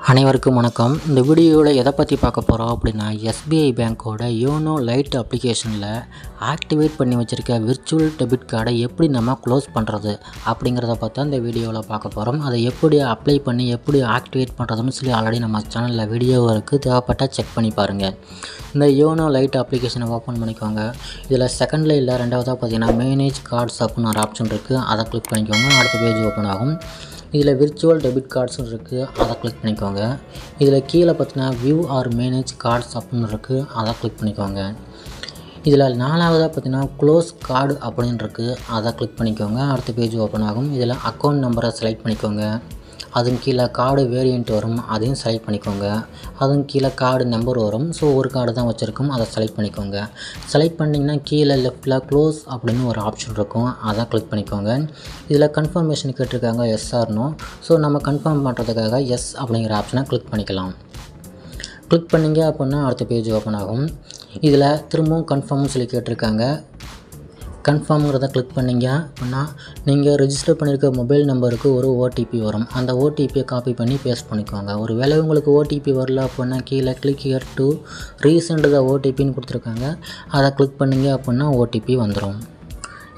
அனைவருக்கும் வணக்கம். இந்த வீடியோவில் எதை பற்றி பார்க்க போகிறோம் அப்படின்னா, எஸ்பிஐ பேங்க்கோட யோனோ லைட் அப்ளிகேஷனில் ஆக்டிவேட் பண்ணி வச்சுருக்க விர்ச்சுவல் டெபிட் கார்டை எப்படி நம்ம க்ளோஸ் பண்ணுறது அப்படிங்கிறத பார்த்தா இந்த வீடியோவில் பார்க்க போகிறோம். அதை எப்படி அப்ளை பண்ணி எப்படி ஆக்டிவேட் பண்ணுறதுன்னு சொல்லி ஆல்ரெடி நம்ம சேனலில் வீடியோ இருக்குது, தேவைப்பட்டால் செக் பண்ணி பாருங்கள். இந்த யோனோ லைட் அப்ளிகேஷனை ஓப்பன் பண்ணிக்கோங்க. இதில் செகண்டில் இல்லை, ரெண்டாவதாக பார்த்தீங்கன்னா மேனேஜ் கார்ட்ஸ் அப்படின்னு ஒரு ஆப்ஷன் இருக்குது, அதை கிளிக் பண்ணிக்கோங்க. அடுத்த பேஜ் ஓப்பன் ஆகும். இதில் விர்ச்சுவல் டெபிட் கார்ட்ஸ்னு இருக்குது, அதை கிளிக் பண்ணிக்கோங்க. இதில் கீழே பார்த்தீங்கன்னா வியூ ஆர் மேனேஜ் கார்ட்ஸ் அப்படின்னு இருக்குது, அதை கிளிக் பண்ணிக்கோங்க. இதில் நாலாவதாக பார்த்தீங்கன்னா க்ளோஸ் கார்டு அப்படின்னு இருக்குது, அதை கிளிக் பண்ணிக்கோங்க. அடுத்த பேஜ் ஓப்பன் ஆகும். இதில் அக்கௌண்ட் நம்பரை செலக்ட் பண்ணிக்கோங்க. அதுவும் கீழே கார்டு வேரியண்ட் வரும், அதையும் செலக்ட் பண்ணிக்கோங்க. அதுவும் கீழே கார்டு நம்பர் வரும். ஸோ ஒரு கார்டு தான் வச்சுருக்கோம், அதை செலக்ட் பண்ணிக்கோங்க. செலக்ட் பண்ணிங்கன்னா கீழே லெஃப்ட்டில் க்ளோஸ் அப்படின்னு ஒரு ஆப்ஷன் இருக்கும், அதை கிளிக் பண்ணிக்கோங்க. இதில் கன்ஃபர்மேஷன் கேட்டிருக்காங்க எஸ் ஆர் நோ. ஸோ நம்ம கன்ஃபார்ம் பண்ணுறதுக்காக எஸ் அப்படிங்கிற ஆப்ஷனை கிளிக் பண்ணிக்கலாம். கிளிக் பண்ணிங்க அப்படின்னா அடுத்த பேஜ் ஓப்பன் ஆகும். இதில் திரும்பவும் கன்ஃபார்ம்னு சொல்லி கேட்டிருக்காங்க. கன்ஃபார்ம்ங்கிறத கிளிக் பண்ணிங்க அப்படின்னா நீங்கள் ரெஜிஸ்டர் பண்ணியிருக்க மொபைல் நம்பருக்கு ஒரு ஓடிபி வரும். அந்த ஓடிபியை காப்பி பண்ணி பேஸ்ட் பண்ணிக்கோங்க. ஒரு வேளை உங்களுக்கு ஓடிபி வரல அப்படின்னா கீழே கிளிக் ஹியர் டு ரீசெண்ட் த ஓடிபின்னு கொடுத்துருக்காங்க, அதை கிளிக் பண்ணிங்க அப்படின்னா ஓடிபி வந்துடும்.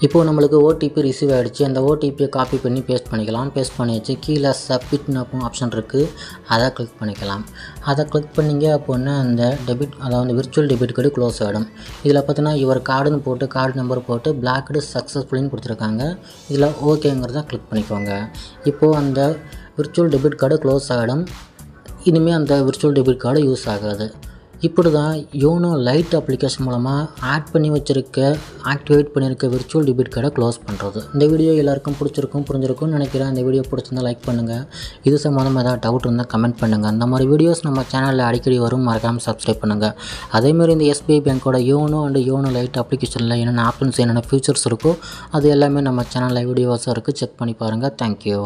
இப்போது நம்மளுக்கு ஓடிபி ரிசீவ் ஆகிடுச்சு. அந்த ஓடிபியை காப்பி பண்ணி பேஸ்ட் பண்ணிக்கலாம். பேஸ்ட் பண்ணியாச்சு. கீழே சப்மிட்னு ஆப்ஷன் இருக்குது, அதை கிளிக் பண்ணிக்கலாம். அதை கிளிக் பண்ணிங்க அப்படின்னா அந்த டெபிட், அதாவது விர்ச்சுவல் டெபிட் கார்டு க்ளோஸ் ஆகிடும். இதில் பார்த்தீங்கன்னா இவர் கார்டுன்னு போட்டு கார்டு நம்பர் போட்டு பிளாக்டு சக்ஸஸ்ஃபுல்லின்னு கொடுத்துருக்காங்க. இதில் ஓகேங்கிறத கிளிக் பண்ணிக்கோங்க. இப்போது அந்த விர்ச்சுவல் டெபிட் கார்டு க்ளோஸ் ஆகிடும். இனிமேல் அந்த விர்ச்சுவல் டெபிட் கார்டு யூஸ் ஆகாது. இப்படி தான் யோனோ லைட் அப்ளிகேஷன் மூலமாக ஆட் பண்ணி ஆக்டிவேட் பண்ணியிருக்க விர்ச்சுவல் டெபிட் கார்டை க்ளோஸ் பண்ணுறது. இந்த வீடியோ எல்லாருக்கும் புரிஞ்சிருக்கும்னு நினைக்கிறேன். இந்த வீடியோ பிடிச்சிருந்தால் லைக் பண்ணுங்கள். இது சம்மந்தமாக ஏதாவது டவுட் இருந்தால் கமெண்ட் பண்ணுங்கள். இந்த மாதிரி வீடியோஸ் நம்ம சேனலில் அடிக்கடி வரும், மறக்காமல் சப்ஸ்கிரைப் பண்ணுங்கள். அதேமாதிரி இந்த எஸ்பிஐ பேங்க்கோட யோனோ அண்ட் யோனோ லைட் அப்ளிகேஷனில் என்னென்ன ஆப்ஷன்ஸ், என்னென்ன ஃபியூச்சர்ஸ் இருக்கோ அது எல்லாமே நம்ம சேனலில் வீடியோஸாக இருக்குது, செக் பண்ணி பாருங்கள். தேங்க்யூ.